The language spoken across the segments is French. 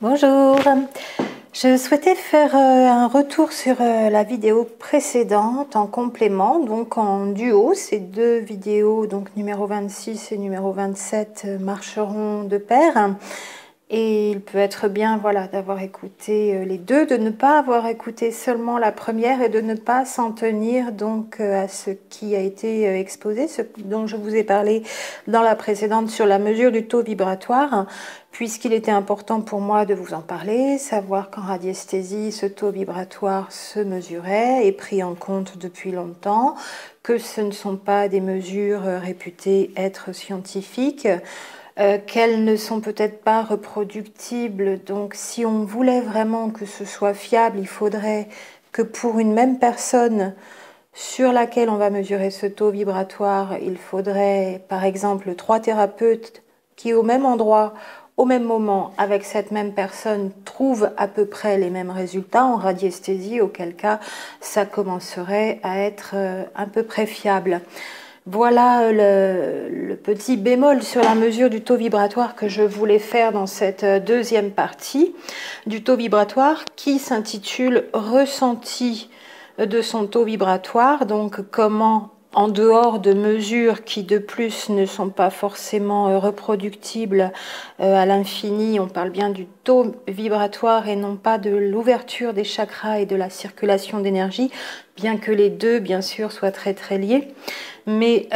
Bonjour, je souhaitais faire un retour sur la vidéo précédente en complément, donc en duo. Ces deux vidéos, donc numéro 26 et numéro 27, marcheront de pair. Et il peut être bien voilà, d'avoir écouté les deux, de ne pas avoir écouté seulement la première et de ne pas s'en tenir donc à ce qui a été exposé, ce dont je vous ai parlé dans la précédente sur la mesure du taux vibratoire, puisqu'il était important pour moi de vous en parler, savoir qu'en radiesthésie, ce taux vibratoire se mesurait et pris en compte depuis longtemps, que ce ne sont pas des mesures réputées être scientifiques, qu'elles ne sont peut-être pas reproductibles. Donc si on voulait vraiment que ce soit fiable, il faudrait que pour une même personne sur laquelle on va mesurer ce taux vibratoire, il faudrait par exemple 3 thérapeutes qui au même endroit, au même moment, avec cette même personne, trouvent à peu près les mêmes résultats en radiesthésie, auquel cas ça commencerait à être à peu près fiable. Voilà le petit bémol sur la mesure du taux vibratoire que je voulais faire dans cette deuxième partie du taux vibratoire qui s'intitule « Ressenti de son taux vibratoire ». Donc comment, en dehors de mesures qui de plus ne sont pas forcément reproductibles à l'infini, on parle bien du taux vibratoire et non pas de l'ouverture des chakras et de la circulation d'énergie, bien que les deux bien sûr soient très liés. Mais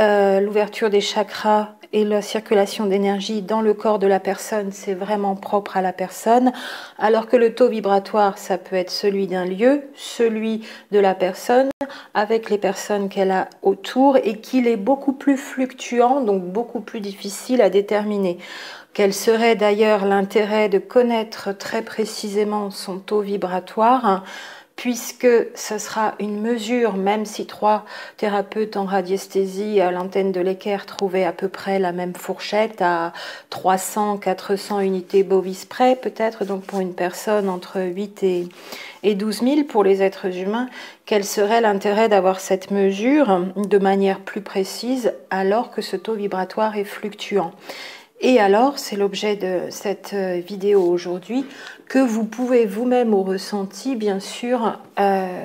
l'ouverture des chakras et la circulation d'énergie dans le corps de la personne, c'est vraiment propre à la personne, alors que le taux vibratoire, ça peut être celui d'un lieu, celui de la personne, avec les personnes qu'elle a autour, et qu'il est beaucoup plus fluctuant, donc beaucoup plus difficile à déterminer. Quel serait d'ailleurs l'intérêt de connaître très précisément son taux vibratoire, puisque ce sera une mesure, même si 3 thérapeutes en radiesthésie à l'antenne de l'Équerre trouvaient à peu près la même fourchette à 300-400 unités bovis près, peut-être, donc pour une personne entre 8 et 12 000 pour les êtres humains, quel serait l'intérêt d'avoir cette mesure de manière plus précise alors que ce taux vibratoire est fluctuant? Et alors, c'est l'objet de cette vidéo aujourd'hui, que vous pouvez vous-même au ressenti, bien sûr,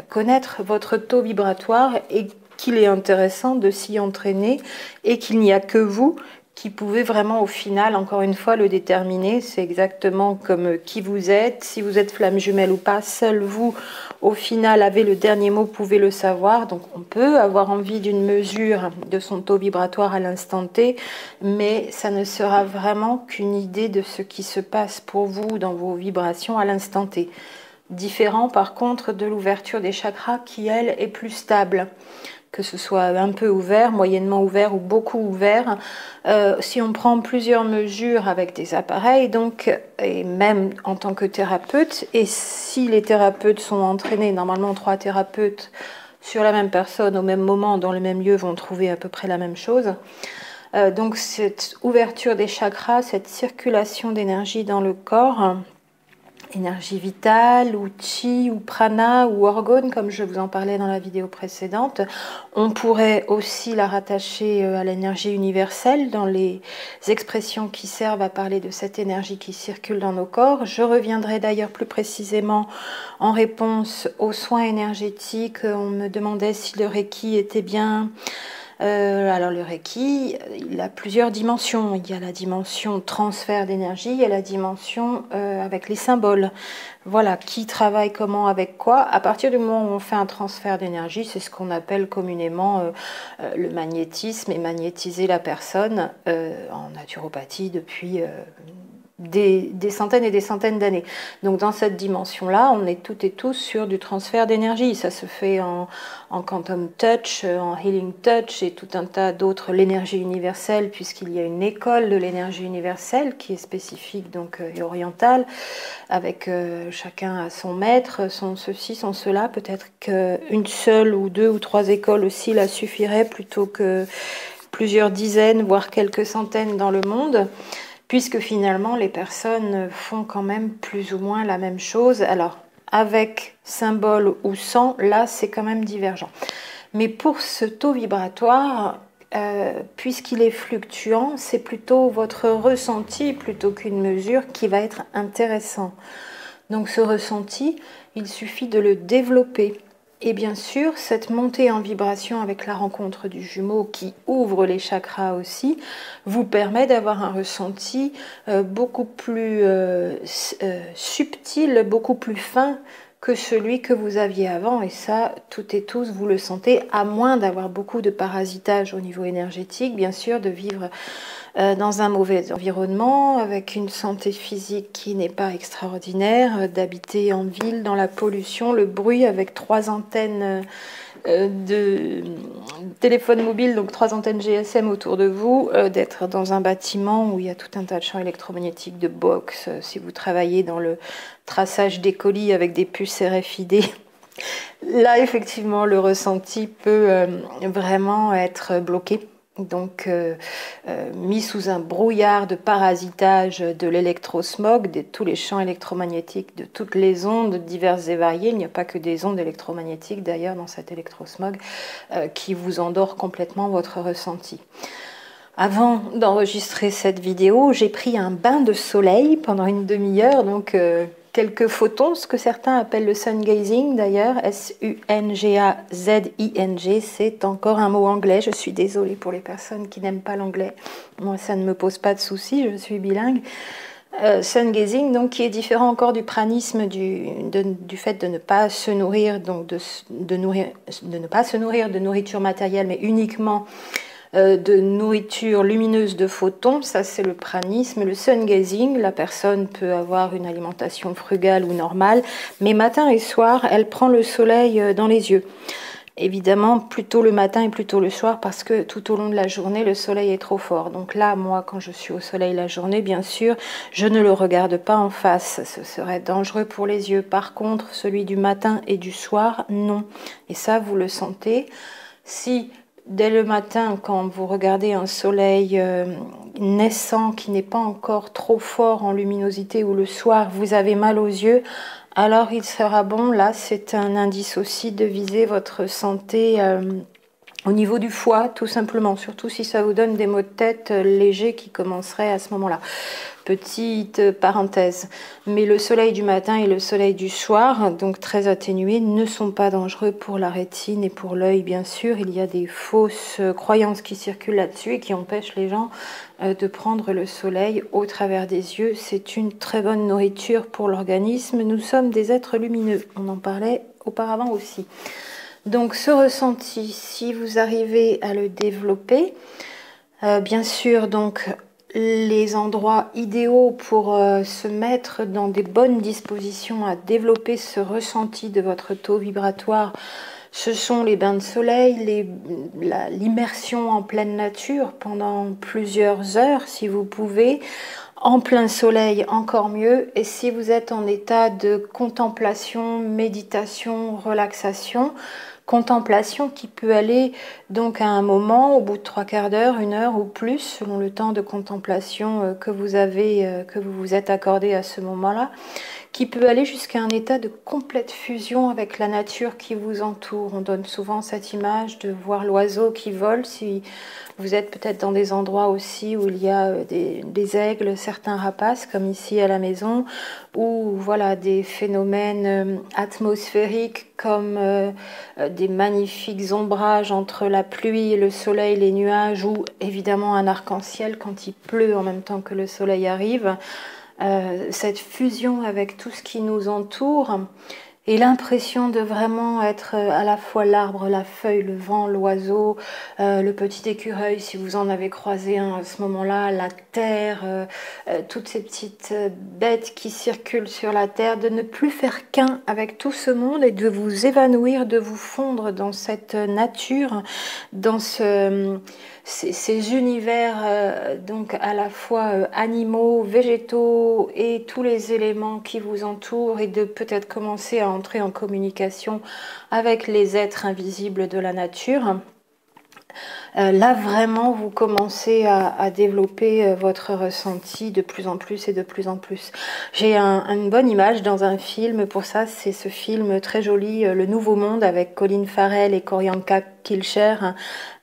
connaître votre taux vibratoire et qu'il est intéressant de s'y entraîner et qu'il n'y a que vous qui pouvez vraiment au final, encore une fois, le déterminer. C'est exactement comme qui vous êtes, si vous êtes flamme jumelle ou pas, seul vous, au final, avez le dernier mot, pouvez le savoir. Donc on peut avoir envie d'une mesure de son taux vibratoire à l'instant T, mais ça ne sera vraiment qu'une idée de ce qui se passe pour vous dans vos vibrations à l'instant T. Différent par contre de l'ouverture des chakras qui, elle, est plus stable. Que ce soit un peu ouvert, moyennement ouvert ou beaucoup ouvert. Si on prend plusieurs mesures avec des appareils, donc, et même en tant que thérapeute, et si les thérapeutes sont entraînés, normalement 3 thérapeutes sur la même personne au même moment, dans le même lieu, vont trouver à peu près la même chose. Donc cette ouverture des chakras, cette circulation d'énergie dans le corps, énergie vitale ou chi ou prana ou orgone, comme je vous en parlais dans la vidéo précédente. On pourrait aussi la rattacher à l'énergie universelle dans les expressions qui servent à parler de cette énergie qui circule dans nos corps. Je reviendrai d'ailleurs plus précisément en réponse aux soins énergétiques. On me demandait si le Reiki était bien. Alors le Reiki, il a plusieurs dimensions. Il y a la dimension transfert d'énergie, il y a la dimension avec les symboles. Voilà, qui travaille comment avec quoi. À partir du moment où on fait un transfert d'énergie, c'est ce qu'on appelle communément le magnétisme et magnétiser la personne en naturopathie depuis des centaines et des centaines d'années. Donc dans cette dimension-là, on est toutes et tous sur du transfert d'énergie. Ça se fait en quantum touch, en healing touch et tout un tas d'autres, l'énergie universelle, puisqu'il y a une école de l'énergie universelle qui est spécifique donc et orientale, avec chacun à son maître, son ceci, son cela. Peut-être qu'une seule ou 2 ou 3 écoles aussi la suffirait plutôt que plusieurs dizaines, voire quelques centaines dans le monde, puisque finalement les personnes font quand même plus ou moins la même chose. Alors, avec symbole ou sans, là c'est quand même divergent. Mais pour ce taux vibratoire, puisqu'il est fluctuant, c'est plutôt votre ressenti plutôt qu'une mesure qui va être intéressant. Donc ce ressenti, il suffit de le développer. Et bien sûr, cette montée en vibration avec la rencontre du jumeau qui ouvre les chakras aussi, vous permet d'avoir un ressenti beaucoup plus subtil, beaucoup plus fin que celui que vous aviez avant. Et ça, toutes et tous, vous le sentez, à moins d'avoir beaucoup de parasitage au niveau énergétique, bien sûr, de vivre dans un mauvais environnement, avec une santé physique qui n'est pas extraordinaire, d'habiter en ville, dans la pollution, le bruit, avec 3 antennes de téléphone mobile, donc 3 antennes GSM autour de vous, d'être dans un bâtiment où il y a tout un tas de champs électromagnétiques, de box, si vous travaillez dans le traçage des colis avec des puces RFID. Là, effectivement, le ressenti peut vraiment être bloqué. Donc mis sous un brouillard de parasitage de l'électrosmog, de tous les champs électromagnétiques, de toutes les ondes diverses et variées. Il n'y a pas que des ondes électromagnétiques d'ailleurs dans cet électrosmog qui vous endort complètement votre ressenti. Avant d'enregistrer cette vidéo, j'ai pris un bain de soleil pendant une demi-heure, donc quelques photons, ce que certains appellent le sun gazing d'ailleurs, S-U-N-G-A-Z-I-N-G, c'est encore un mot anglais, je suis désolée pour les personnes qui n'aiment pas l'anglais, moi ça ne me pose pas de soucis, je suis bilingue. Sun gazing, donc qui est différent encore du pranisme, du fait de ne pas se nourrir, donc de ne pas se nourrir de nourriture matérielle, mais uniquement de nourriture lumineuse de photons, ça c'est le pranisme. Le sun gazing, la personne peut avoir une alimentation frugale ou normale, mais matin et soir, elle prend le soleil dans les yeux. Évidemment, plutôt le matin et plutôt le soir, parce que tout au long de la journée, le soleil est trop fort. Donc là, moi, quand je suis au soleil la journée, bien sûr, je ne le regarde pas en face. Ce serait dangereux pour les yeux. Par contre, celui du matin et du soir, non. Et ça, vous le sentez. Si dès le matin, quand vous regardez un soleil naissant qui n'est pas encore trop fort en luminosité, ou le soir, vous avez mal aux yeux, alors il sera bon, là c'est un indice aussi de viser votre santé au niveau du foie, tout simplement, surtout si ça vous donne des maux de tête légers qui commenceraient à ce moment-là. Petite parenthèse, mais le soleil du matin et le soleil du soir, donc très atténués, ne sont pas dangereux pour la rétine et pour l'œil, bien sûr. Il y a des fausses croyances qui circulent là-dessus et qui empêchent les gens de prendre le soleil au travers des yeux. C'est une très bonne nourriture pour l'organisme. Nous sommes des êtres lumineux, on en parlait auparavant aussi. Donc ce ressenti, si vous arrivez à le développer, bien sûr, donc les endroits idéaux pour se mettre dans des bonnes dispositions à développer ce ressenti de votre taux vibratoire, ce sont les bains de soleil, l'immersion en pleine nature pendant plusieurs heures si vous pouvez, en plein soleil encore mieux, et si vous êtes en état de contemplation, méditation, relaxation, contemplation qui peut aller donc à un moment, au bout de 3/4 d'heure, 1 heure ou plus, selon le temps de contemplation que vous avez, que vous vous êtes accordé à ce moment-là, qui peut aller jusqu'à un état de complète fusion avec la nature qui vous entoure. On donne souvent cette image de voir l'oiseau qui vole, si vous êtes peut-être dans des endroits aussi où il y a des aigles, certains rapaces, comme ici à la maison, ou voilà, des phénomènes atmosphériques comme des magnifiques ombrages entre la pluie, le soleil, les nuages, ou évidemment un arc-en-ciel quand il pleut en même temps que le soleil arrive. Cette fusion avec tout ce qui nous entoure et l'impression de vraiment être à la fois l'arbre, la feuille, le vent, l'oiseau, le petit écureuil si vous en avez croisé un à ce moment-là, la terre, toutes ces petites bêtes qui circulent sur la terre, de ne plus faire qu'un avec tout ce monde et de vous évanouir, de vous fondre dans cette nature, dans ces univers donc à la fois animaux, végétaux et tous les éléments qui vous entourent, et de peut-être commencer à entrer en communication avec les êtres invisibles de la nature. Là vraiment vous commencez à développer votre ressenti de plus en plus et de plus en plus. J'ai une bonne image dans un film pour ça, c'est ce film très joli Le Nouveau Monde avec Colin Farrell et Corinne Killshare,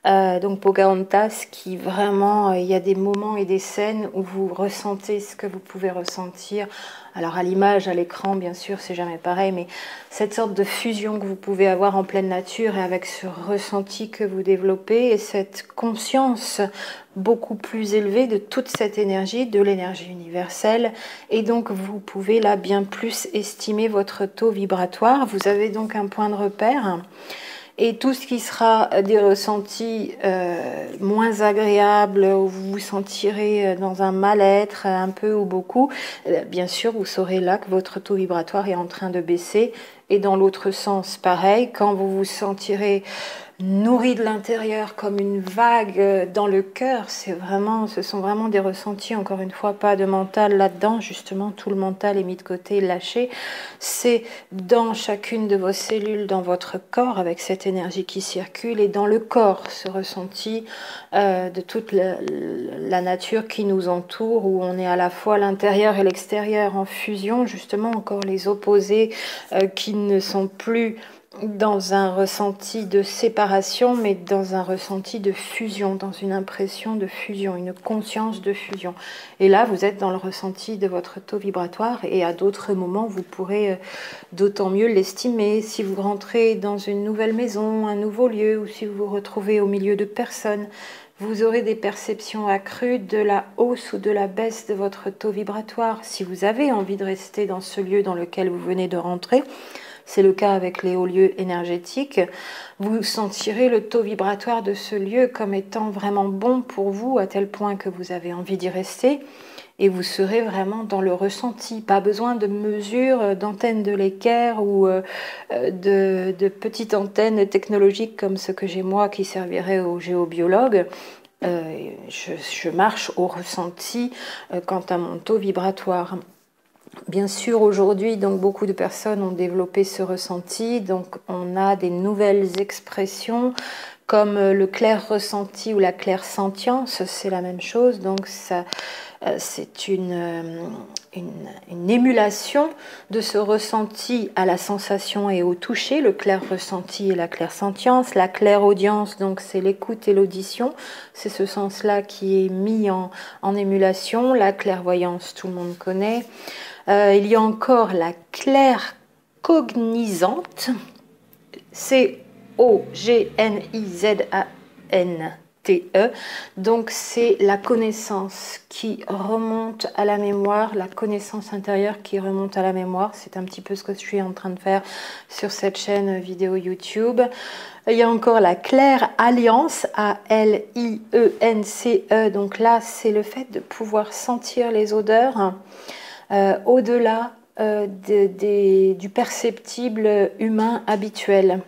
donc Pocahontas, qui vraiment, il y a des moments et des scènes où vous ressentez ce que vous pouvez ressentir. Alors à l'image, à l'écran, bien sûr, c'est jamais pareil, mais cette sorte de fusion que vous pouvez avoir en pleine nature et avec ce ressenti que vous développez et cette conscience beaucoup plus élevée de toute cette énergie, de l'énergie universelle, et donc vous pouvez là bien plus estimer votre taux vibratoire. Vous avez donc un point de repère. Et tout ce qui sera des ressentis moins agréables, où vous vous sentirez dans un mal-être un peu ou beaucoup, bien sûr, vous saurez là que votre taux vibratoire est en train de baisser. Et dans l'autre sens, pareil, quand vous vous sentirez nourri de l'intérieur comme une vague dans le cœur, ce sont vraiment des ressentis, encore une fois, pas de mental là-dedans, justement, tout le mental est mis de côté, lâché. C'est dans chacune de vos cellules, dans votre corps, avec cette énergie qui circule, et dans le corps, ce ressenti de toute la nature qui nous entoure, où on est à la fois l'intérieur et l'extérieur en fusion, justement, encore les opposés qui ne sont plus dans un ressenti de séparation, mais dans un ressenti de fusion, dans une impression de fusion, une conscience de fusion. Et là, vous êtes dans le ressenti de votre taux vibratoire, et à d'autres moments, vous pourrez d'autant mieux l'estimer. Si vous rentrez dans une nouvelle maison, un nouveau lieu, ou si vous vous retrouvez au milieu de personnes, vous aurez des perceptions accrues de la hausse ou de la baisse de votre taux vibratoire. Si vous avez envie de rester dans ce lieu dans lequel vous venez de rentrer, c'est le cas avec les hauts lieux énergétiques, vous sentirez le taux vibratoire de ce lieu comme étant vraiment bon pour vous, à tel point que vous avez envie d'y rester, et vous serez vraiment dans le ressenti. Pas besoin de mesures d'antennes de l'équerre ou de petites antennes technologiques comme ce que j'ai moi qui servirait aux géobiologues. Je marche au ressenti quant à mon taux vibratoire. Bien sûr, aujourd'hui, donc beaucoup de personnes ont développé ce ressenti, donc on a des nouvelles expressions comme le clair ressenti ou la claire sentience, c'est la même chose, donc ça, c'est une émulation de ce ressenti à la sensation et au toucher, le clair ressenti et la claire sentience, la claire audience, donc c'est l'écoute et l'audition, c'est ce sens-là qui est mis en émulation, la clairvoyance, tout le monde connaît. Il y a encore la claire cognisante, C-O-G-N-I-Z-A-N-T-E, donc c'est la connaissance qui remonte à la mémoire, la connaissance intérieure qui remonte à la mémoire, c'est un petit peu ce que je suis en train de faire sur cette chaîne vidéo YouTube. Il y a encore la claire alliance, A-L-I-E-N-C-E, donc là c'est le fait de pouvoir sentir les odeurs au-delà du perceptible humain habituel.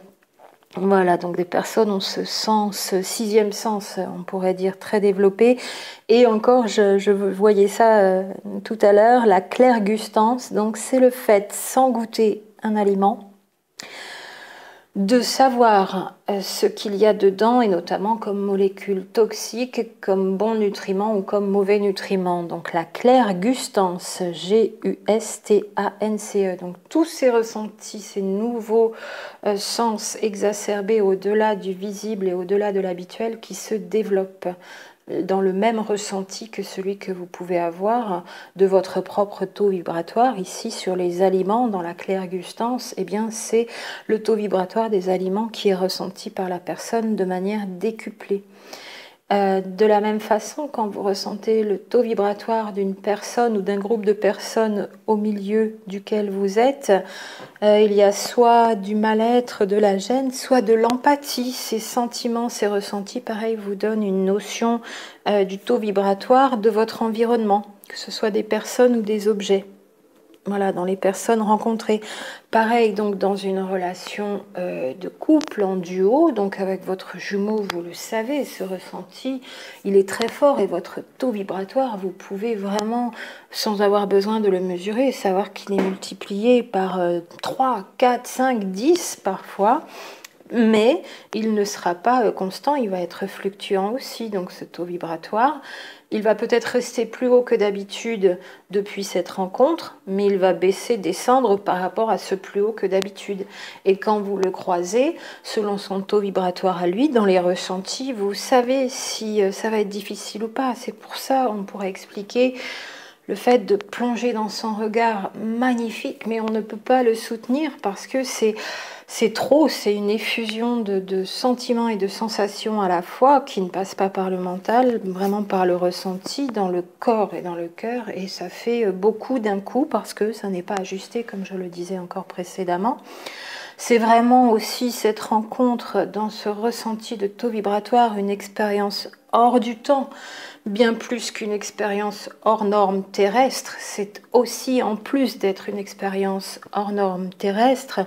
Voilà, donc des personnes ont ce sens, ce sixième sens, on pourrait dire, très développé. Et encore, je voyais ça tout à l'heure, la clairgustance, donc c'est le fait, sans goûter un aliment, de savoir ce qu'il y a dedans, et notamment comme molécules toxiques, comme bons nutriments ou comme mauvais nutriments. Donc la clairgustance, G-U-S-T-A-N-C-E. Donc tous ces ressentis, ces nouveaux sens exacerbés au-delà du visible et au-delà de l'habituel qui se développent dans le même ressenti que celui que vous pouvez avoir de votre propre taux vibratoire. Ici, sur les aliments, dans la clairgustance, eh bien, c'est le taux vibratoire des aliments qui est ressenti par la personne de manière décuplée. De la même façon, quand vous ressentez le taux vibratoire d'une personne ou d'un groupe de personnes au milieu duquel vous êtes, il y a soit du mal-être, de la gêne, soit de l'empathie. Ces sentiments, ces ressentis, pareil, vous donnent une notion du taux vibratoire de votre environnement, que ce soit des personnes ou des objets. Voilà, dans les personnes rencontrées. Pareil, donc dans une relation de couple, en duo, donc avec votre jumeau, vous le savez, ce ressenti, il est très fort, et votre taux vibratoire, vous pouvez vraiment, sans avoir besoin de le mesurer, savoir qu'il est multiplié par 3, 4, 5, 10 parfois, mais il ne sera pas constant, il va être fluctuant aussi, donc ce taux vibratoire. il va peut-être rester plus haut que d'habitude depuis cette rencontre, mais il va baisser, descendre par rapport à ce plus haut que d'habitude. Et quand vous le croisez, selon son taux vibratoire à lui, dans les ressentis, vous savez si ça va être difficile ou pas. C'est pour ça, on pourrait expliquer le fait de plonger dans son regard magnifique, mais on ne peut pas le soutenir parce que c'est trop, c'est une effusion de sentiments et de sensations à la fois qui ne passe pas par le mental, vraiment par le ressenti, dans le corps et dans le cœur, et ça fait beaucoup d'un coup parce que ça n'est pas ajusté, comme je le disais encore précédemment. C'est vraiment aussi cette rencontre dans ce ressenti de taux vibratoire, une expérience hors du temps, bien plus qu'une expérience hors norme terrestre. C'est aussi, en plus d'être une expérience hors norme terrestre,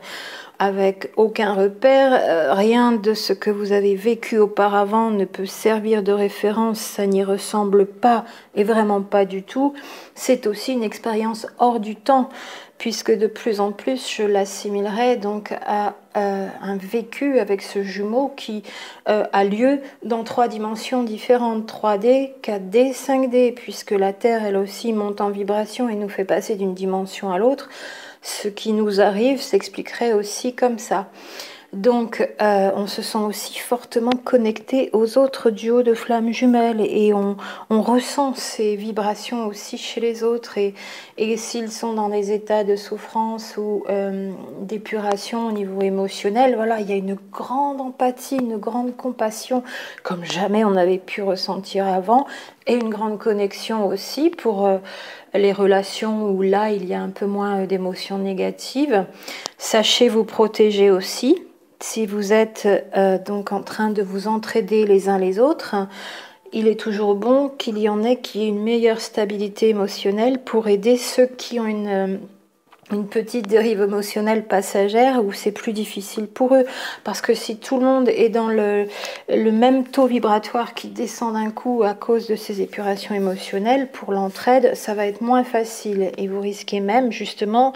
avec aucun repère, rien de ce que vous avez vécu auparavant ne peut servir de référence, ça n'y ressemble pas et vraiment pas du tout. C'est aussi une expérience hors du temps, puisque de plus en plus je l'assimilerai donc à un vécu avec ce jumeau qui a lieu dans 3 dimensions différentes, 3D, 4D, 5D, puisque la Terre elle aussi monte en vibration et nous fait passer d'une dimension à l'autre. Ce qui nous arrive s'expliquerait aussi comme ça. Donc, on se sent aussi fortement connecté aux autres duos de flammes jumelles et on ressent ces vibrations aussi chez les autres. Et s'ils sont dans des états de souffrance ou d'épuration au niveau émotionnel, voilà, il y a une grande empathie, une grande compassion, comme jamais on avait pu ressentir avant, et une grande connexion aussi pour les relations où là, il y a un peu moins d'émotions négatives. Sachez vous protéger aussi. Si vous êtes donc en train de vous entraider les uns les autres, il est toujours bon qu'il y en ait qui aient une meilleure stabilité émotionnelle pour aider ceux qui ont une petite dérive émotionnelle passagère où c'est plus difficile pour eux. Parce que si tout le monde est dans le même taux vibratoire qui descend d'un coup à cause de ces épurations émotionnelles, pour l'entraide, ça va être moins facile. Et vous risquez même justement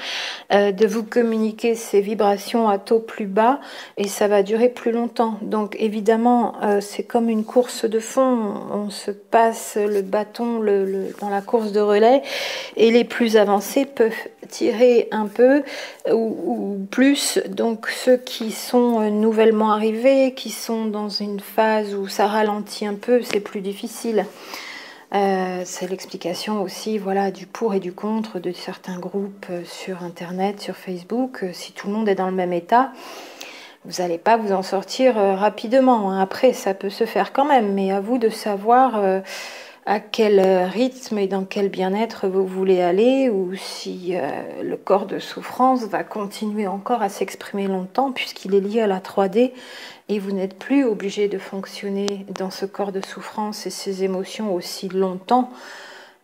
de vous communiquer ces vibrations à taux plus bas et ça va durer plus longtemps. Donc évidemment, c'est comme une course de fond. On se passe le bâton dans la course de relais et les plus avancés peuvent tirer un peu ou plus, donc ceux qui sont nouvellement arrivés, qui sont dans une phase où ça ralentit un peu, c'est plus difficile. C'est l'explication aussi, voilà, du pour et du contre de certains groupes sur Internet, sur Facebook. Si tout le monde est dans le même état, vous n'allez pas vous en sortir rapidement. Après, ça peut se faire quand même, mais à vous de savoir à quel rythme et dans quel bien-être vous voulez aller, ou si le corps de souffrance va continuer encore à s'exprimer longtemps puisqu'il est lié à la 3D et vous n'êtes plus obligé de fonctionner dans ce corps de souffrance et ces émotions aussi longtemps,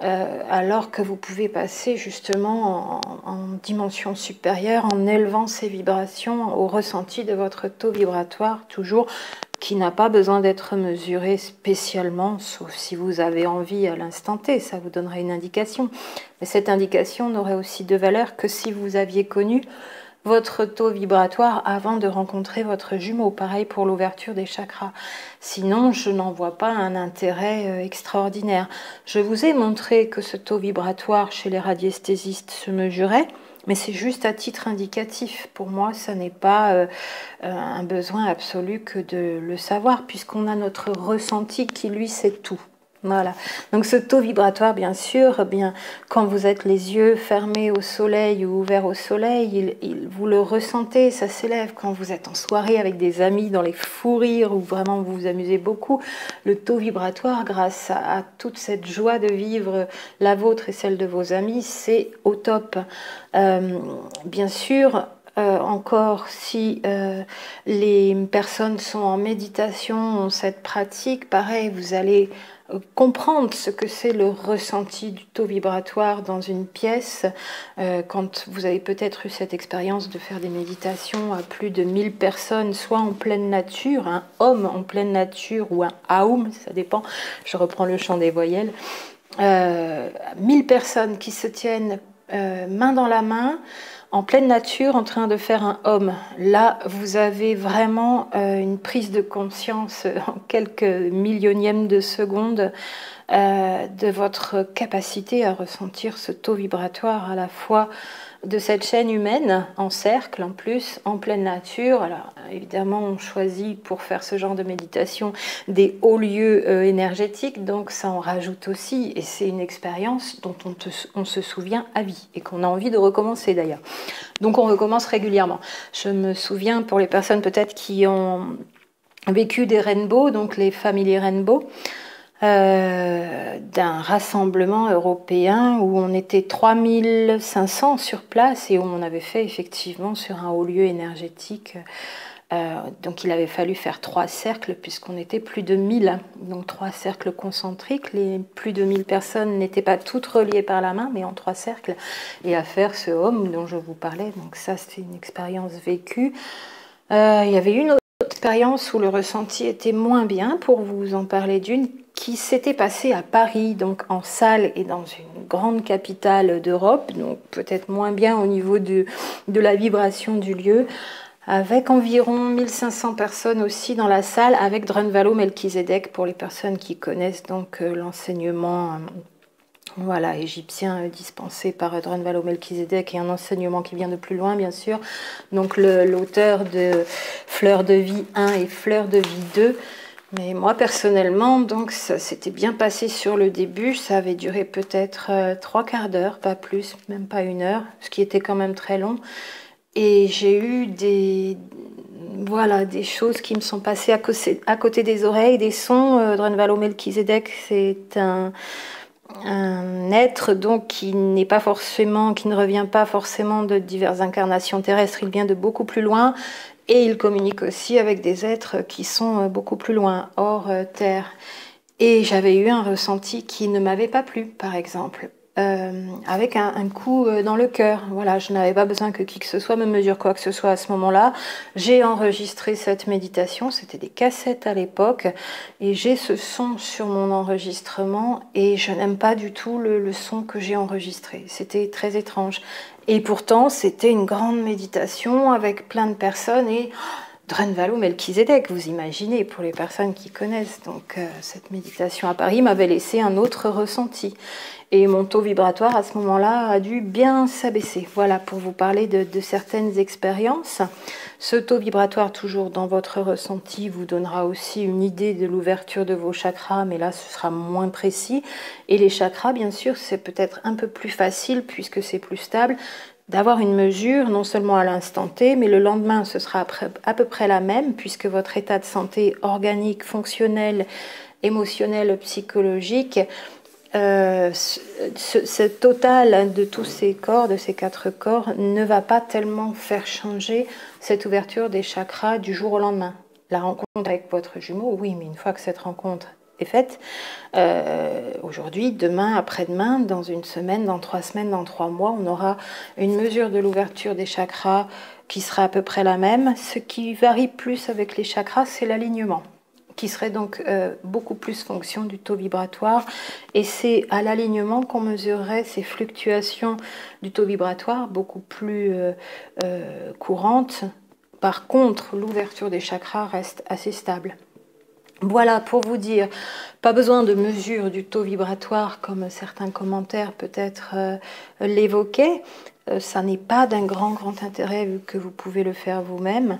alors que vous pouvez passer justement en dimension supérieure en élevant ces vibrations au ressenti de votre taux vibratoire, toujours qui n'a pas besoin d'être mesuré spécialement, sauf si vous avez envie à l'instant T, ça vous donnerait une indication. Mais cette indication n'aurait aussi de valeur que si vous aviez connu votre taux vibratoire avant de rencontrer votre jumeau. Pareil pour l'ouverture des chakras. Sinon, je n'en vois pas un intérêt extraordinaire. Je vous ai montré que ce taux vibratoire chez les radiesthésistes se mesurait, mais c'est juste à titre indicatif. Pour moi, ça n'est pas un besoin absolu que de le savoir, puisqu'on a notre ressenti qui, lui, sait tout. Voilà. Donc ce taux vibratoire, bien sûr, bien, quand vous êtes les yeux fermés au soleil ou ouverts au soleil, vous le ressentez, ça s'élève. Quand vous êtes en soirée avec des amis dans les fous rires où vraiment vous vous amusez beaucoup, le taux vibratoire, grâce à toute cette joie de vivre, la vôtre et celle de vos amis, c'est au top. Bien sûr, encore si les personnes sont en méditation, ont cette pratique, pareil, vous allez comprendre ce que c'est le ressenti du taux vibratoire dans une pièce, quand vous avez peut-être eu cette expérience de faire des méditations à plus de 1000 personnes, soit en pleine nature, un homme en pleine nature ou un aum, ça dépend, je reprends le chant des voyelles, 1000 personnes qui se tiennent main dans la main, en pleine nature en train de faire un homme. Là, vous avez vraiment une prise de conscience en quelques millionièmes de seconde de votre capacité à ressentir ce taux vibratoire à la fois de cette chaîne humaine en cercle, en plus, en pleine nature. Alors évidemment, on choisit pour faire ce genre de méditation des hauts lieux énergétiques, donc ça en rajoute aussi, et c'est une expérience dont on se souvient à vie et qu'on a envie de recommencer d'ailleurs. Donc on recommence régulièrement. Je me souviens pour les personnes peut-être qui ont vécu des rainbows, donc les familles rainbow, d'un rassemblement européen où on était 3500 sur place et où on avait fait effectivement sur un haut lieu énergétique. Donc il avait fallu faire 3 cercles puisqu'on était plus de 1000, donc 3 cercles concentriques. Les plus de 1000 personnes n'étaient pas toutes reliées par la main mais en 3 cercles, et à faire ce home dont je vous parlais. Donc ça, c'était une expérience vécue. Il y avait une autre expérience où le ressenti était moins bien, pour vous en parler d'une qui s'était passée à Paris, donc en salle et dans une grande capitale d'Europe, donc peut-être moins bien au niveau de la vibration du lieu, avec environ 1500 personnes aussi dans la salle, avec Drunvalo Melchizedek pour les personnes qui connaissent donc l'enseignement voilà, égyptien dispensé par Drunvalo Melchizedek, et un enseignement qui vient de plus loin bien sûr, donc l'auteur de Fleurs de vie 1 et Fleurs de vie 2. Mais moi personnellement, donc ça s'était bien passé sur le début, ça avait duré peut-être 3/4 d'heure, pas plus, même pas 1 heure, ce qui était quand même très long. Et j'ai eu des choses qui me sont passées à côté des oreilles, des sons. Drunvalo Melchizedek, c'est un être donc qui ne revient pas forcément de diverses incarnations terrestres, il vient de beaucoup plus loin. Et il communique aussi avec des êtres qui sont beaucoup plus loin, hors Terre. Et j'avais eu un ressenti qui ne m'avait pas plu, par exemple, avec un coup dans le cœur. Voilà, je n'avais pas besoin que qui que ce soit me mesure quoi que ce soit à ce moment-là. J'ai enregistré cette méditation, c'était des cassettes à l'époque, et j'ai ce son sur mon enregistrement, et je n'aime pas du tout le son que j'ai enregistré. C'était très étrange. Et pourtant, c'était une grande méditation avec plein de personnes, et Drunvalo Melchizedek, vous imaginez, pour les personnes qui connaissent. Donc cette méditation à Paris m'avait laissé un autre ressenti. Et mon taux vibratoire à ce moment-là a dû bien s'abaisser. Voilà, pour vous parler de certaines expériences. Ce taux vibratoire, toujours dans votre ressenti, vous donnera aussi une idée de l'ouverture de vos chakras, mais là ce sera moins précis. Et les chakras, bien sûr, c'est peut-être un peu plus facile puisque c'est plus stable d'avoir une mesure, non seulement à l'instant T, mais le lendemain, ce sera à peu près la même, puisque votre état de santé organique, fonctionnel, émotionnel, psychologique, ce total de tous ces corps, de ces 4 corps, ne va pas tellement faire changer cette ouverture des chakras du jour au lendemain. La rencontre avec votre jumeau, oui, mais une fois que cette rencontre est faite, aujourd'hui, demain, après-demain, dans 1 semaine, dans 3 semaines, dans 3 mois, on aura une mesure de l'ouverture des chakras qui sera à peu près la même. Ce qui varie plus avec les chakras, c'est l'alignement, qui serait donc beaucoup plus fonction du taux vibratoire. Et c'est à l'alignement qu'on mesurerait ces fluctuations du taux vibratoire beaucoup plus courantes. Par contre, l'ouverture des chakras reste assez stable. Voilà, pour vous dire, pas besoin de mesure du taux vibratoire comme certains commentaires peut-être l'évoquaient. Ça n'est pas d'un grand intérêt vu que vous pouvez le faire vous-même.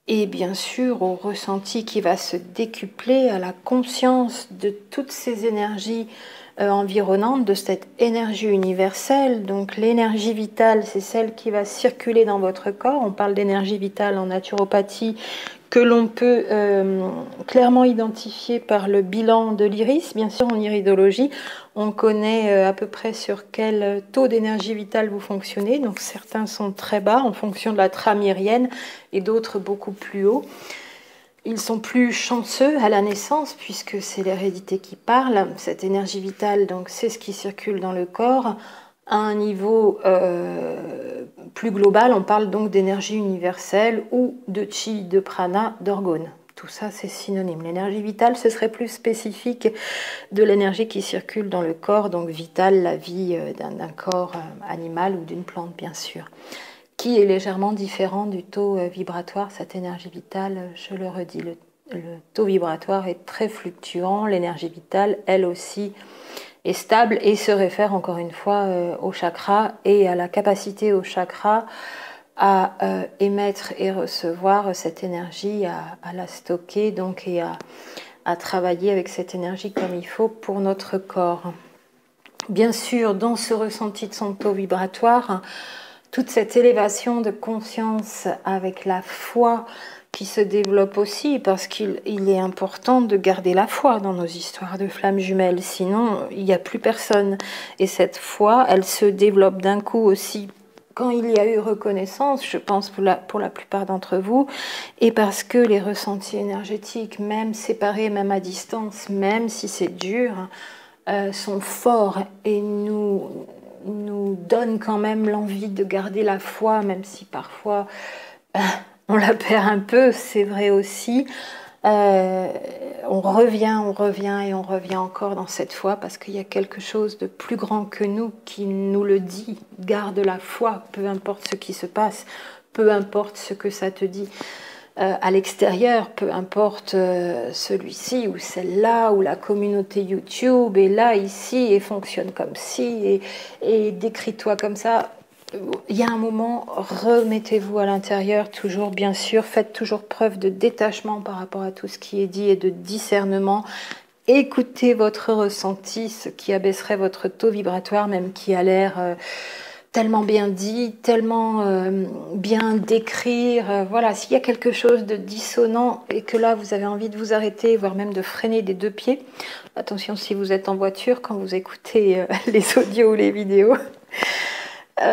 Et bien sûr au ressenti qui va se décupler, à la conscience de toutes ces énergies environnantes, de cette énergie universelle. Donc l'énergie vitale, c'est celle qui va circuler dans votre corps. On parle d'énergie vitale en naturopathie, que l'on peut clairement identifier par le bilan de l'iris. Bien sûr, en iridologie, on connaît à peu près sur quel taux d'énergie vitale vous fonctionnez. Donc certains sont très bas en fonction de la trame irienne et d'autres beaucoup plus haut. Ils sont plus chanceux à la naissance puisque c'est l'hérédité qui parle. Cette énergie vitale, donc, c'est ce qui circule dans le corps. À un niveau plus global, on parle donc d'énergie universelle ou de chi, de prana, d'orgone. Tout ça, c'est synonyme. L'énergie vitale, ce serait plus spécifique de l'énergie qui circule dans le corps, donc vitale, la vie d'un corps animal ou d'une plante, bien sûr, qui est légèrement différent du taux vibratoire, cette énergie vitale, je le redis, le taux vibratoire est très fluctuant, l'énergie vitale, elle aussi, est stable et se réfère encore une fois au chakra et à la capacité au chakra à émettre et recevoir cette énergie, à la stocker donc, et à travailler avec cette énergie comme il faut pour notre corps. Bien sûr, dans ce ressenti de son taux vibratoire, toute cette élévation de conscience avec la foi qui se développe aussi, parce qu'il est important de garder la foi dans nos histoires de flammes jumelles, sinon il n'y a plus personne. Et cette foi, elle se développe d'un coup aussi quand il y a eu reconnaissance, je pense pour la plupart d'entre vous, et parce que les ressentis énergétiques, même séparés, même à distance, même si c'est dur, sont forts et nous donnent quand même l'envie de garder la foi, même si parfois on la perd un peu, c'est vrai aussi. On revient et on revient encore dans cette foi parce qu'il y a quelque chose de plus grand que nous qui nous le dit. Garde la foi, peu importe ce qui se passe, peu importe ce que ça te dit. À l'extérieur, peu importe celui-ci ou celle-là, ou la communauté YouTube est là, ici, et fonctionne comme ci, et décris-toi comme ça. Il y a un moment, remettez-vous à l'intérieur, toujours bien sûr, faites toujours preuve de détachement par rapport à tout ce qui est dit et de discernement. Écoutez votre ressenti, ce qui abaisserait votre taux vibratoire, même qui a l'air tellement bien dit, tellement bien décrire. Voilà, s'il y a quelque chose de dissonant et que là vous avez envie de vous arrêter, voire même de freiner des deux pieds, attention si vous êtes en voiture quand vous écoutez les audios ou les vidéos.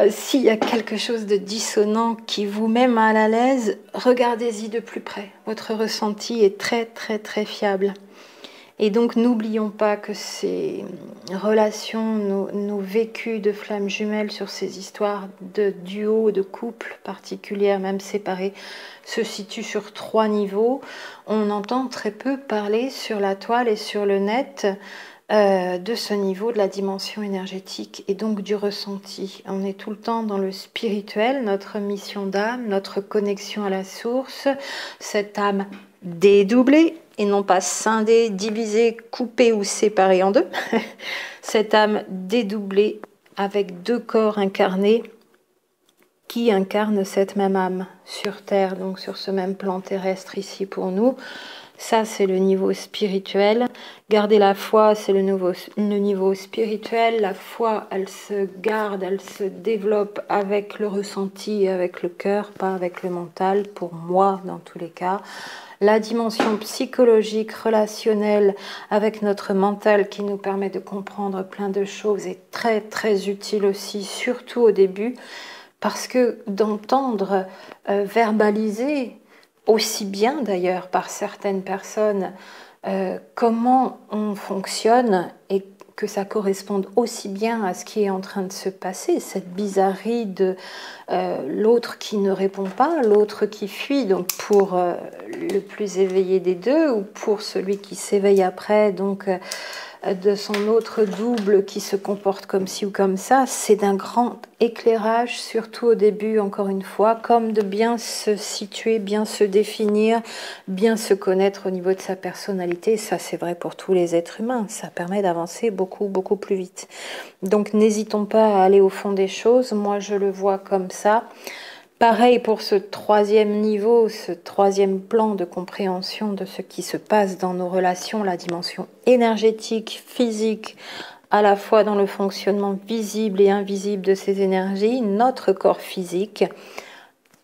S'il y a quelque chose de dissonant qui vous met mal à l'aise, regardez-y de plus près. Votre ressenti est très très très fiable. Et donc n'oublions pas que ces relations, nos vécus de flammes jumelles sur ces histoires de duo, de couple particulières, même séparés, se situent sur 3 niveaux. On entend très peu parler sur la toile et sur le net de ce niveau de la dimension énergétique et donc du ressenti. On est tout le temps dans le spirituel, notre mission d'âme, notre connexion à la source, cette âme dédoublée et non pas scindée, divisée, coupée ou séparée en deux. Cette âme dédoublée avec 2 corps incarnés qui incarnent cette même âme sur Terre, donc sur ce même plan terrestre ici pour nous. Ça, c'est le niveau spirituel. Garder la foi, c'est le niveau spirituel. La foi, elle se garde, elle se développe avec le ressenti et avec le cœur, pas avec le mental, pour moi, dans tous les cas. La dimension psychologique, relationnelle, avec notre mental qui nous permet de comprendre plein de choses est très, très utile aussi, surtout au début, parce que d'entendre verbaliser, aussi bien d'ailleurs par certaines personnes, comment on fonctionne et que ça corresponde aussi bien à ce qui est en train de se passer, cette bizarrerie de l'autre qui ne répond pas, l'autre qui fuit, donc pour le plus éveillé des deux, ou pour celui qui s'éveille après, donc de son autre double qui se comporte comme ci ou comme ça, c'est d'un grand éclairage, surtout au début, encore une fois, comme de bien se situer, bien se définir, bien se connaître au niveau de sa personnalité. Ça, c'est vrai pour tous les êtres humains. Ça permet d'avancer beaucoup, beaucoup plus vite. Donc, n'hésitons pas à aller au fond des choses. Moi, je le vois comme ça. Pareil pour ce 3e niveau, ce 3e plan de compréhension de ce qui se passe dans nos relations, la dimension énergétique, physique, à la fois dans le fonctionnement visible et invisible de ces énergies, notre corps physique,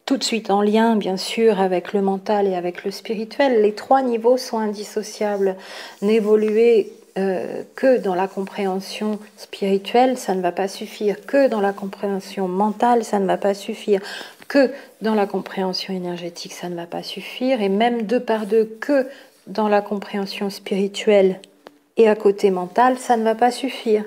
tout de suite en lien bien sûr avec le mental et avec le spirituel. Les 3 niveaux sont indissociables. N'évoluer que dans la compréhension spirituelle, ça ne va pas suffire. Que dans la compréhension mentale, ça ne va pas suffire. Que dans la compréhension énergétique, ça ne va pas suffire. Et même 2 par 2, que dans la compréhension spirituelle et à côté mental, ça ne va pas suffire.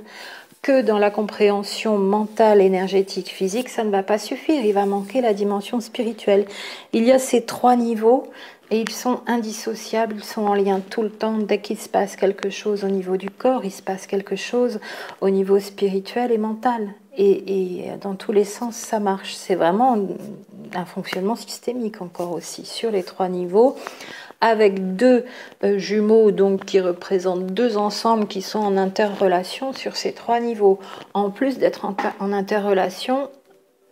Que dans la compréhension mentale, énergétique, physique, ça ne va pas suffire. Il va manquer la dimension spirituelle. Il y a ces 3 niveaux et ils sont indissociables, ils sont en lien tout le temps. Dès qu'il se passe quelque chose au niveau du corps, il se passe quelque chose au niveau spirituel et mental. et dans tous les sens ça marche. C'est vraiment un fonctionnement systémique encore aussi sur les 3 niveaux, avec 2 jumeaux donc qui représentent 2 ensembles qui sont en interrelation sur ces 3 niveaux, en plus d'être en interrelation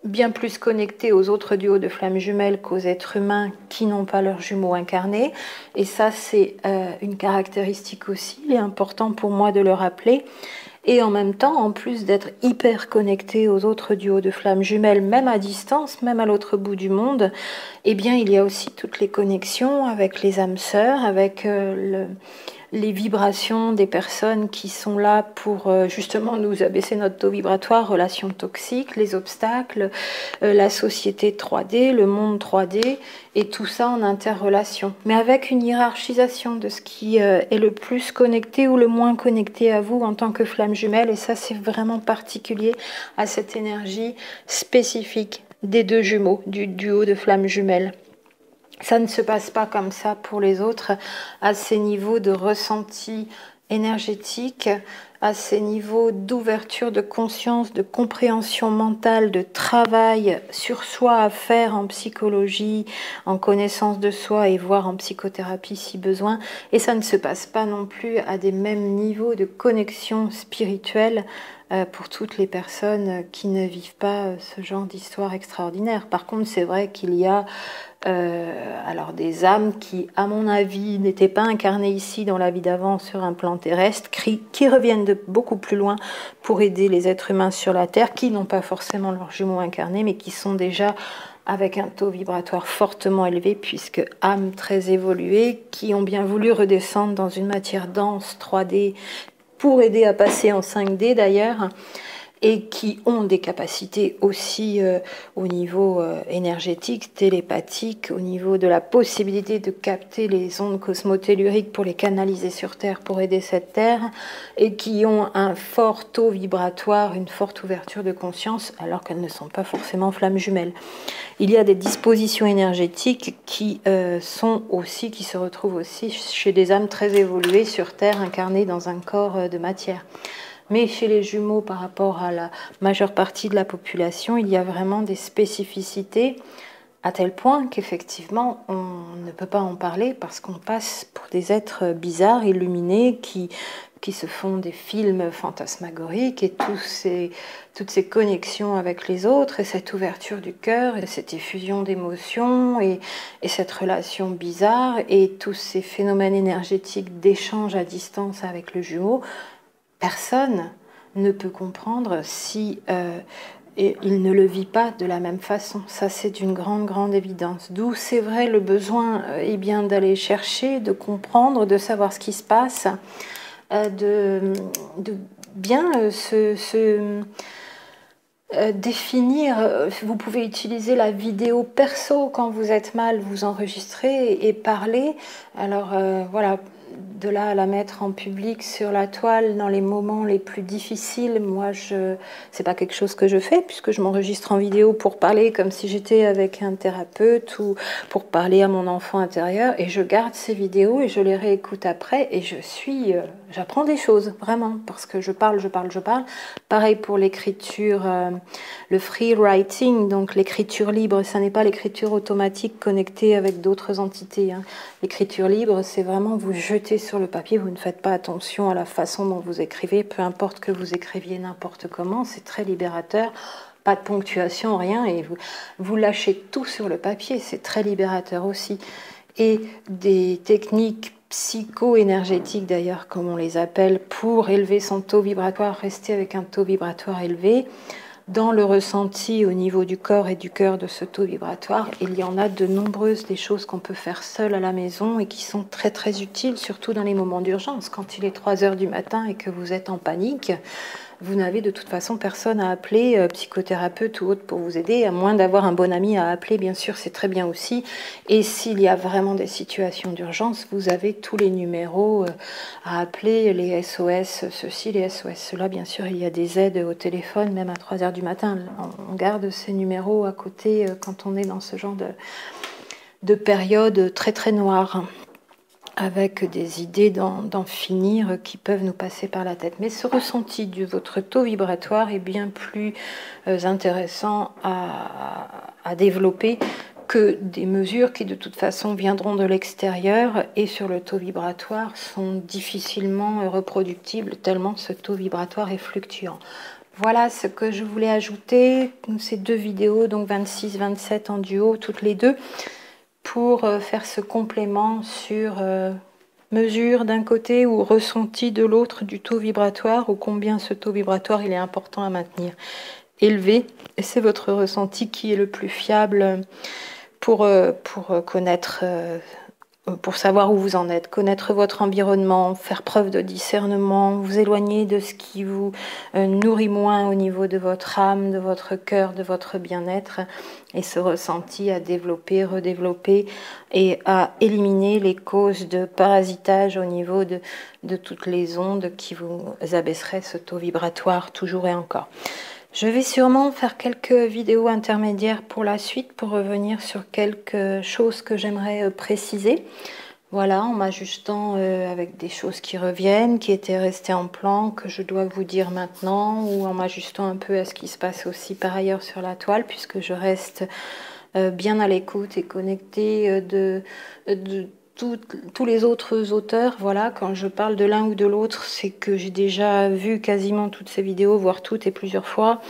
bien plus connectés aux autres duos de flammes jumelles qu'aux êtres humains qui n'ont pas leurs jumeaux incarnés. Et ça, c'est une caractéristique aussi, il est important pour moi de le rappeler. Et en même temps, en plus d'être hyper connecté aux autres duos de flammes jumelles, même à distance, même à l'autre bout du monde, eh bien, il y a aussi toutes les connexions avec les âmes sœurs, avec les vibrations des personnes qui sont là pour justement nous abaisser notre taux vibratoire, relations toxiques, les obstacles, la société 3D, le monde 3D, et tout ça en interrelation, mais avec une hiérarchisation de ce qui est le plus connecté ou le moins connecté à vous en tant que flamme jumelle, et ça c'est vraiment particulier à cette énergie spécifique des 2 jumeaux, du duo de flammes jumelles. Ça ne se passe pas comme ça pour les autres, à ces niveaux de ressenti énergétique, à ces niveaux d'ouverture de conscience, de compréhension mentale, de travail sur soi à faire en psychologie, en connaissance de soi et voire en psychothérapie si besoin. Et ça ne se passe pas non plus à des mêmes niveaux de connexion spirituelle pour toutes les personnes qui ne vivent pas ce genre d'histoire extraordinaire. Par contre, c'est vrai qu'il y a alors des âmes qui, à mon avis, n'étaient pas incarnées ici dans la vie d'avant sur un plan terrestre, qui reviennent de beaucoup plus loin pour aider les êtres humains sur la Terre, qui n'ont pas forcément leurs jumeaux incarnés, mais qui sont déjà avec un taux vibratoire fortement élevé, puisque âmes très évoluées, qui ont bien voulu redescendre dans une matière dense 3D, pour aider à passer en 5D d'ailleurs, et qui ont des capacités aussi au niveau énergétique, télépathique, au niveau de la possibilité de capter les ondes cosmotelluriques pour les canaliser sur Terre, pour aider cette Terre, et qui ont un fort taux vibratoire, une forte ouverture de conscience, alors qu'elles ne sont pas forcément flammes jumelles. Il y a des dispositions énergétiques qui qui se retrouvent aussi chez des âmes très évoluées sur Terre, incarnées dans un corps de matière. Mais chez les jumeaux, par rapport à la majeure partie de la population, il y a vraiment des spécificités à tel point qu'effectivement, on ne peut pas en parler parce qu'on passe pour des êtres bizarres, illuminés, qui se font des films fantasmagoriques et toutes ces connexions avec les autres et cette ouverture du cœur et cette effusion d'émotions et cette relation bizarre et tous ces phénomènes énergétiques d'échange à distance avec le jumeau. Personne ne peut comprendre si il ne le vit pas de la même façon. Ça, c'est d'une grande évidence. D'où c'est vrai le besoin bien d'aller chercher, de comprendre, de savoir ce qui se passe, de bien définir. Vous pouvez utiliser la vidéo perso quand vous êtes mal, vous enregistrer et parler. Alors voilà. De là à la mettre en public sur la toile dans les moments les plus difficiles, moi c'est pas quelque chose que je fais puisque je m'enregistre en vidéo pour parler comme si j'étais avec un thérapeute ou pour parler à mon enfant intérieur et je garde ces vidéos et je les réécoute après et j'apprends des choses vraiment parce que je parle. Pareil pour l'écriture, le free writing, donc l'écriture libre, ça n'est pas l'écriture automatique connectée avec d'autres entités. Hein. L'écriture libre, c'est vraiment vous jeter sur le papier, vous ne faites pas attention à la façon dont vous écrivez, peu importe que vous écriviez n'importe comment, c'est très libérateur, pas de ponctuation, rien, et vous lâchez tout sur le papier, c'est très libérateur aussi. Et des techniques psycho-énergétiques d'ailleurs, comme on les appelle, pour élever son taux vibratoire, rester avec un taux vibratoire élevé, dans le ressenti au niveau du corps et du cœur de ce taux vibratoire, il y en a de nombreuses des choses qu'on peut faire seul à la maison et qui sont très utiles, surtout dans les moments d'urgence. Quand il est 3 heures du matin et que vous êtes en panique, vous n'avez de toute façon personne à appeler, psychothérapeute ou autre pour vous aider, à moins d'avoir un bon ami à appeler, bien sûr, c'est très bien aussi. Et s'il y a vraiment des situations d'urgence, vous avez tous les numéros à appeler, les SOS ceci, les SOS cela. Bien sûr, il y a des aides au téléphone, même à 3 heures du matin. On garde ces numéros à côté quand on est dans ce genre de période très noire. avec des idées d'en finir qui peuvent nous passer par la tête. Mais ce ressenti de votre taux vibratoire est bien plus intéressant à développer que des mesures qui de toute façon viendront de l'extérieur et sur le taux vibratoire sont difficilement reproductibles tellement ce taux vibratoire est fluctuant. Voilà ce que je voulais ajouter, ces deux vidéos, donc 26-27 en duo, toutes les deux, pour faire ce complément sur mesure d'un côté ou ressenti de l'autre du taux vibratoire, ou combien ce taux vibratoire il est important à maintenir élevé. Et c'est votre ressenti qui est le plus fiable pour connaître, pour savoir où vous en êtes, connaître votre environnement, faire preuve de discernement, vous éloigner de ce qui vous nourrit moins au niveau de votre âme, de votre cœur, de votre bien-être, et ce ressenti à développer, redévelopper et à éliminer les causes de parasitage au niveau de toutes les ondes qui vous abaisseraient ce taux vibratoire toujours et encore. Je vais sûrement faire quelques vidéos intermédiaires pour la suite pour revenir sur quelques choses que j'aimerais préciser. Voilà, en m'ajustant avec des choses qui reviennent, qui étaient restées en plan, que je dois vous dire maintenant, ou en m'ajustant un peu à ce qui se passe aussi par ailleurs sur la toile, puisque je reste bien à l'écoute et connectée de tous les autres auteurs. Voilà, quand je parle de l'un ou de l'autre, c'est que j'ai déjà vu quasiment toutes ces vidéos, voire toutes et plusieurs fois,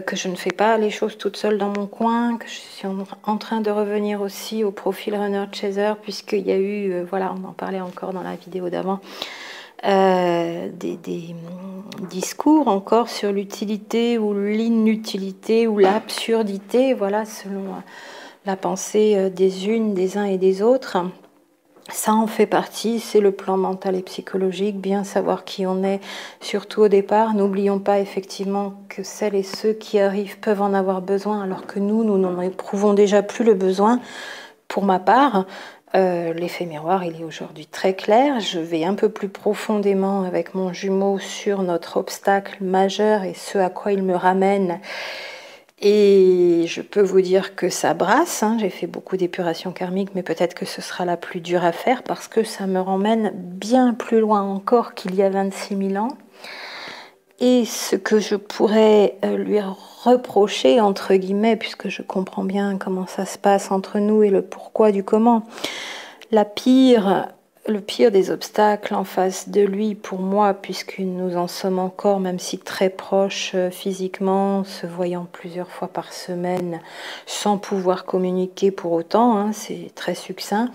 que je ne fais pas les choses toute seule dans mon coin, que je suis en train de revenir aussi au profil Runner Chaser, puisqu'il y a eu, voilà, on en parlait encore dans la vidéo d'avant, des discours encore sur l'utilité ou l'inutilité ou l'absurdité, voilà, selon la pensée des unes, des uns et des autres. Ça en fait partie, c'est le plan mental et psychologique, bien savoir qui on est, surtout au départ. N'oublions pas effectivement que celles et ceux qui arrivent peuvent en avoir besoin, alors que nous n'en éprouvons déjà plus le besoin. Pour ma part, l'effet miroir, il est aujourd'hui très clair. Je vais un peu plus profondément avec mon jumeau sur notre obstacle majeur et ce à quoi il me ramène. Et je peux vous dire que ça brasse, hein. J'ai fait beaucoup d'épuration karmique, mais peut-être que ce sera la plus dure à faire parce que ça me ramène bien plus loin encore qu'il y a 26 000 ans. Et ce que je pourrais lui reprocher, entre guillemets, puisque je comprends bien comment ça se passe entre nous et le pourquoi du comment, le pire des obstacles en face de lui pour moi, puisque nous en sommes encore, même si très proches physiquement, se voyant plusieurs fois par semaine, sans pouvoir communiquer pour autant, hein, c'est très succinct.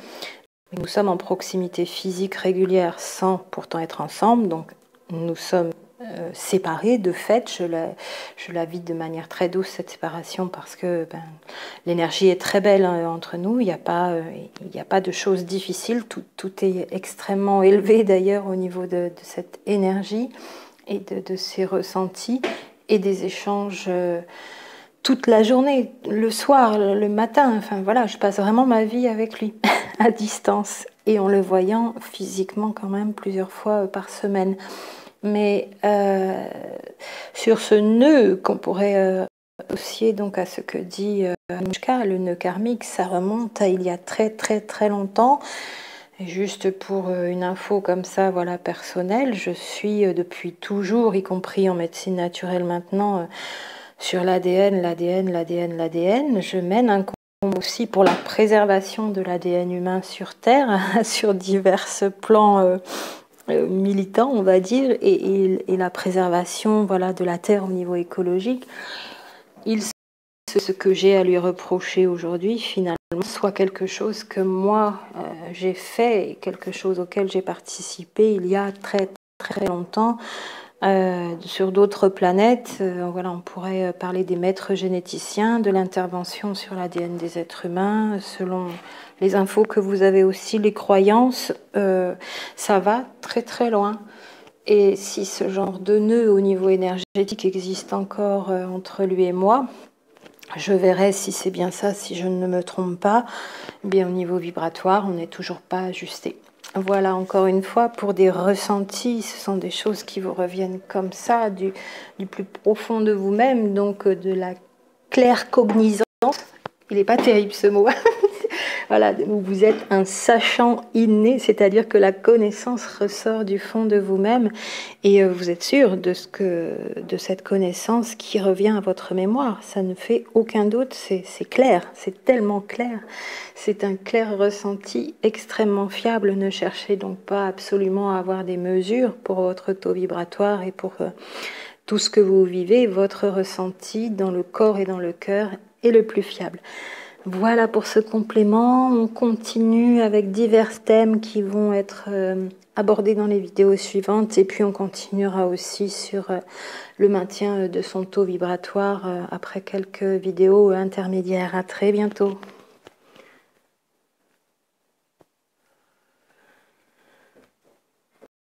Nous sommes en proximité physique régulière sans pourtant être ensemble, donc nous sommes séparés de fait. Je la vis de manière très douce cette séparation parce que l'énergie est très belle entre nous. Il n'y a pas de choses difficiles. Tout est extrêmement élevé d'ailleurs au niveau de cette énergie et de ces ressentis et des échanges toute la journée, le soir, le matin. Enfin voilà, je passe vraiment ma vie avec lui à distance et en le voyant physiquement quand même plusieurs fois par semaine. Mais sur ce nœud qu'on pourrait associer donc à ce que dit Anushka, le nœud karmique, ça remonte à il y a très très très longtemps. Et juste pour une info comme ça, voilà, personnelle, je suis depuis toujours, y compris en médecine naturelle maintenant, sur l'ADN. Je mène un combat aussi pour la préservation de l'ADN humain sur Terre, sur divers plans militants, on va dire, et la préservation, voilà, de la Terre au niveau écologique. Ce que j'ai à lui reprocher aujourd'hui, finalement, soit quelque chose que moi j'ai fait et quelque chose auquel j'ai participé il y a très très longtemps sur d'autres planètes. Voilà, on pourrait parler des maîtres généticiens, de l'intervention sur l'ADN des êtres humains, selon les infos que vous avez aussi, les croyances, ça va très très loin. Et si ce genre de nœud au niveau énergétique existe encore entre lui et moi, je verrai si c'est bien ça, si je ne me trompe pas. Bien, au niveau vibratoire, on n'est toujours pas ajusté. Voilà, encore une fois, pour des ressentis, ce sont des choses qui vous reviennent comme ça, du plus profond de vous-même, donc de la claire cognizance. Il n'est pas terrible ce mot. Voilà, vous êtes un sachant inné, c'est-à-dire que la connaissance ressort du fond de vous-même et vous êtes sûr de cette connaissance qui revient à votre mémoire. Ça ne fait aucun doute, c'est clair, c'est tellement clair. C'est un clair ressenti extrêmement fiable. Ne cherchez donc pas absolument à avoir des mesures pour votre taux vibratoire et pour tout ce que vous vivez. Votre ressenti dans le corps et dans le cœur est le plus fiable. Voilà pour ce complément. On continue avec divers thèmes qui vont être abordés dans les vidéos suivantes et puis on continuera aussi sur le maintien de son taux vibratoire après quelques vidéos intermédiaires. À très bientôt.